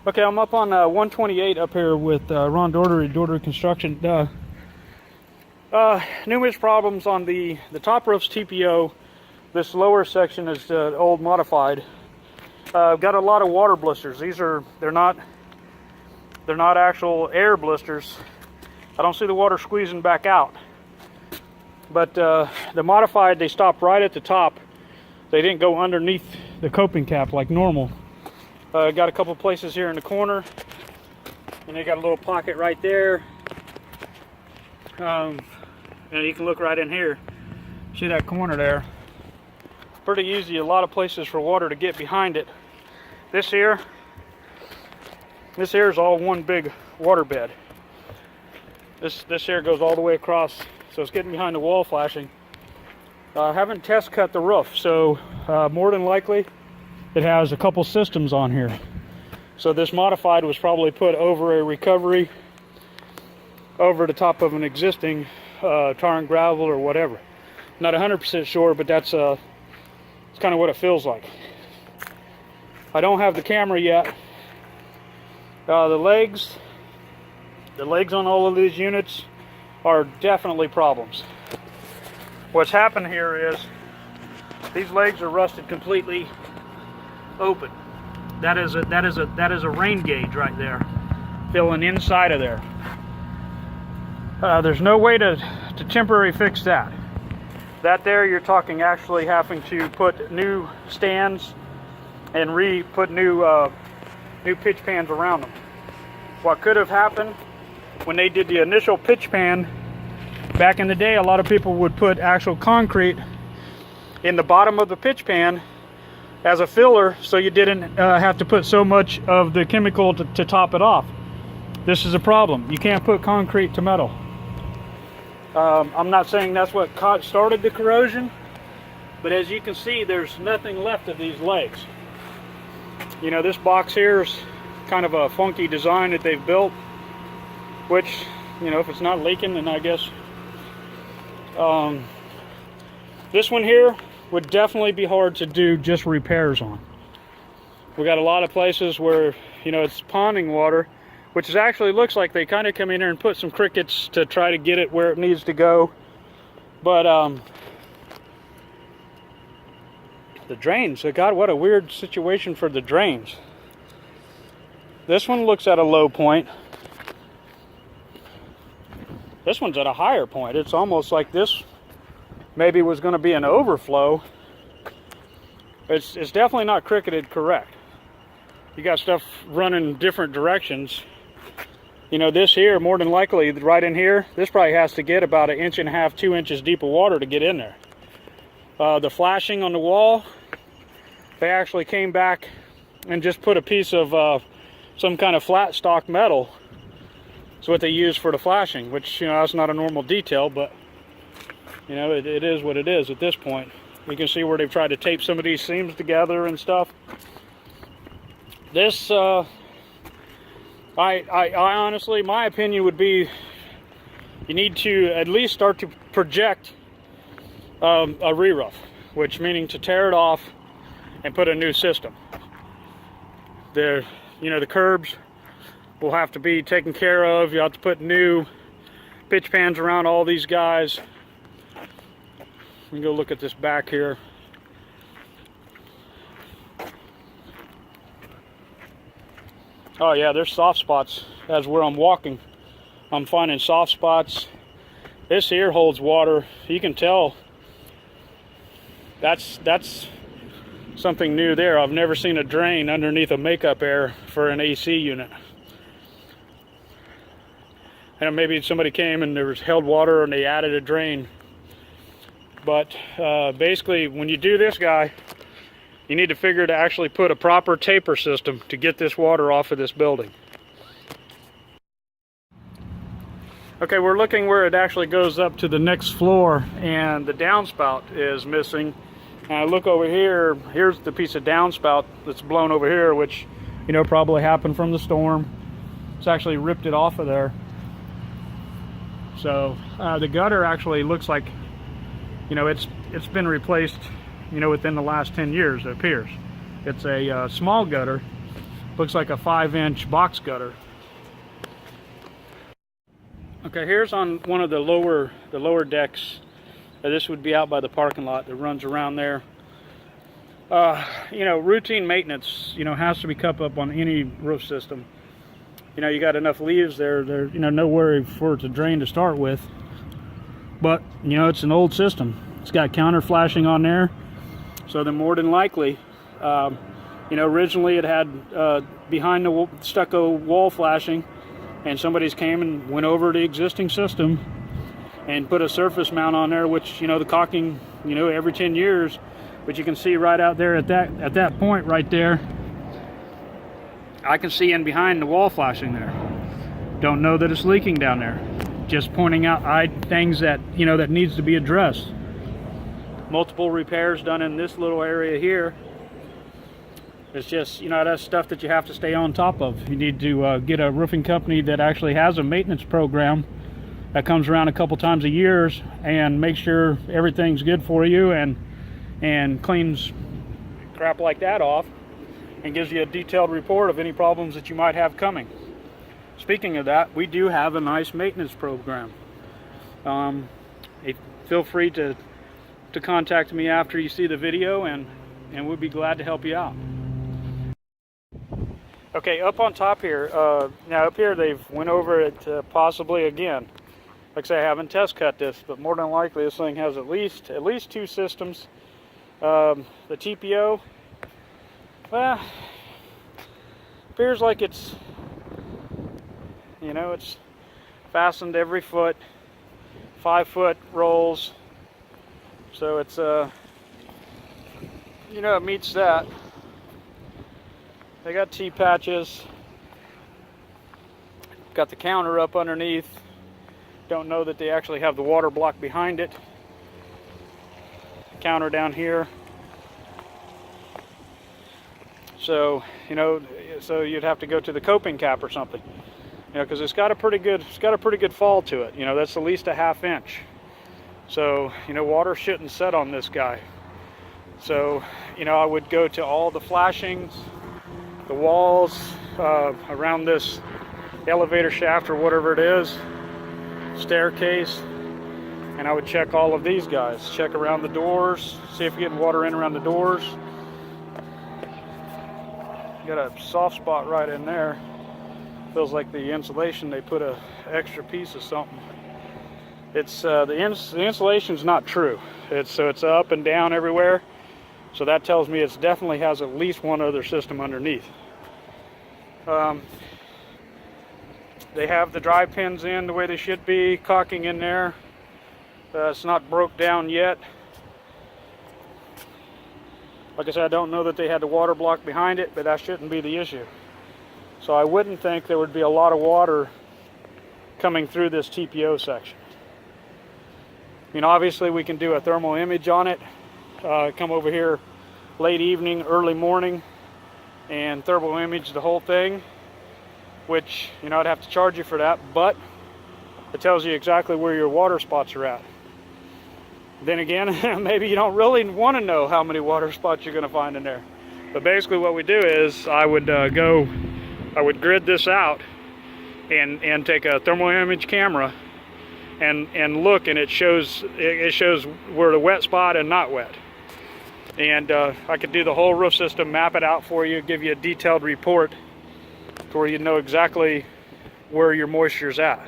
Okay, I'm up on 128 up here with Ron Doherty, Doherty Construction. Numerous problems on the top roof's TPO. This lower section is old modified. Got a lot of water blisters. They're not actual air blisters. I don't see the water squeezing back out. But the modified, they stopped right at the top. They didn't go underneath the coping cap like normal. Got a couple places here in the corner, and they got a little pocket right there. And you can look right in here. See that corner there? Pretty easy. A lot of places for water to get behind it. This here is all one big water bed. This here goes all the way across, so it's getting behind the wall flashing. I haven't test cut the roof, so more than likely it has a couple systems on here. So this modified was probably put over a recovery over the top of an existing tar and gravel or whatever. Not 100% sure, but that's it's kind of what it feels like. I don't have the camera yet. The legs on all of these units are definitely problems. What's happened here is these legs are rusted completely open. That is a rain gauge right there, filling inside of there. There's no way to temporarily fix that. That there, you're talking actually having to put new stands and put new pitch pans around them. What could have happened when they did the initial pitch pan back in the day, a lot of people would put actual concrete in the bottom of the pitch pan as a filler, so you didn't have to put so much of the chemical to top it off. This is a problem. You can't put concrete to metal. I'm not saying that's what started the corrosion, but as you can see, there's nothing left of these legs. You know, this box here is kind of a funky design that they've built, which, you know, if it's not leaking, then I guess this one here would definitely be hard to do just repairs on. We got a lot of places where, you know, it's ponding water, which is actually looks like they kind of come in here and put some crickets to try to get it where it needs to go. But the drains, God, what a weird situation for the drains. This one looks at a low point. This one's at a higher point. It's almost like this maybe was going to be an overflow. It's definitely not cricketed correct. You got stuff running different directions. You know, this here, more than likely, right in here, this probably has to get about 1.5 inches, 2 inches deep of water to get in there. The flashing on the wall, they actually came back and just put a piece of some kind of flat stock metal. It's what they use for the flashing, which, you know, that's not a normal detail, but, you know, it is what it is at this point. You can see where they've tried to tape some of these seams together and stuff. This, I honestly, my opinion would be you need to at least start to project a re-roof, which meaning to tear it off and put a new system. You know, the curbs will have to be taken care of. You have to put new pitch pans around all these guys. Let me go look at this back here. Oh yeah, there's soft spots. As where I'm walking, I'm finding soft spots. This here holds water. You can tell that's something new there. I've never seen a drain underneath a makeup air for an AC unit. And maybe somebody came and there was held water and they added a drain. But basically, when you do this guy, you need to figure to actually put a proper taper system to get this water off of this building. Okay, we're looking where it actually goes up to the next floor, and the downspout is missing. And I look over here, here's the piece of downspout that's blown over here, which, you know, probably happened from the storm. It's actually ripped it off of there. So the gutter actually looks like, you know, it's been replaced, you know, within the last 10 years, it appears. It's a small gutter, Looks like a 5-inch box gutter. Okay, here's on one of the lower decks. This would be out by the parking lot that runs around there. You know, routine maintenance, you know, has to be kept up on any roof system. You know, you got enough leaves there, you know, no worry for it to drain to start with. But, you know, it's an old system. It's got counter flashing on there. So then more than likely, you know, originally it had behind the stucco wall flashing, and somebody's came and went over the existing system and put a surface mount on there, which, you know, the caulking, you know, every 10 years. But you can see right out there at that point right there, I can see in behind the wall flashing there. Don't know that it's leaking down there. Just pointing out things that, you know, that needs to be addressed. Multiple repairs done in this little area here. It's just, you know, that's stuff that you have to stay on top of. You need to get a roofing company that actually has a maintenance program that comes around a couple times a year and make sure everything's good for you and cleans crap like that off and gives you a detailed report of any problems that you might have coming. Speaking of that, we do have a nice maintenance program. Feel free to contact me after you see the video, and we'll be glad to help you out. Okay, up on top here, now up here they've went over it possibly again. Like I say, I haven't test cut this, but more than likely this thing has at least 2 systems. The TPO, well, appears like it's, you know, it's fastened every foot, 5-foot rolls, so it's you know, it meets that. They got T-patches, got the counter up underneath. Don't know that they actually have the water block behind it. Counter down here. So, you know, so you'd have to go to the coping cap or something, you know, because it's got a pretty good fall to it. You know, that's at least a 1/2 inch. So, you know, water shouldn't set on this guy. So, you know, I would go to all the flashings, the walls around this elevator shaft or whatever it is, staircase, and I would check all of these guys. Check around the doors, see if you're getting water in around the doors. Got a soft spot right in there. Feels like the insulation, they put a extra piece of something. It's the insulation's not true. It's up and down everywhere. So that tells me it definitely has at least one other system underneath. They have the drive pins in the way they should be, caulking in there. It's not broke down yet. Like I said, I don't know that they had the water block behind it, but that shouldn't be the issue. So I wouldn't think there would be a lot of water coming through this TPO section. I mean, obviously we can do a thermal image on it. Come over here late evening, early morning, and thermal image the whole thing, which, you know, I'd have to charge you for that, but it tells you exactly where your water spots are at. Then again, maybe you don't really want to know how many water spots you're going to find in there. But basically what we do is I would grid this out and take a thermal image camera and look, and it shows where the wet spot and not wet. And I could do the whole roof system, map it out for you, give you a detailed report to where you know exactly where your moisture's at.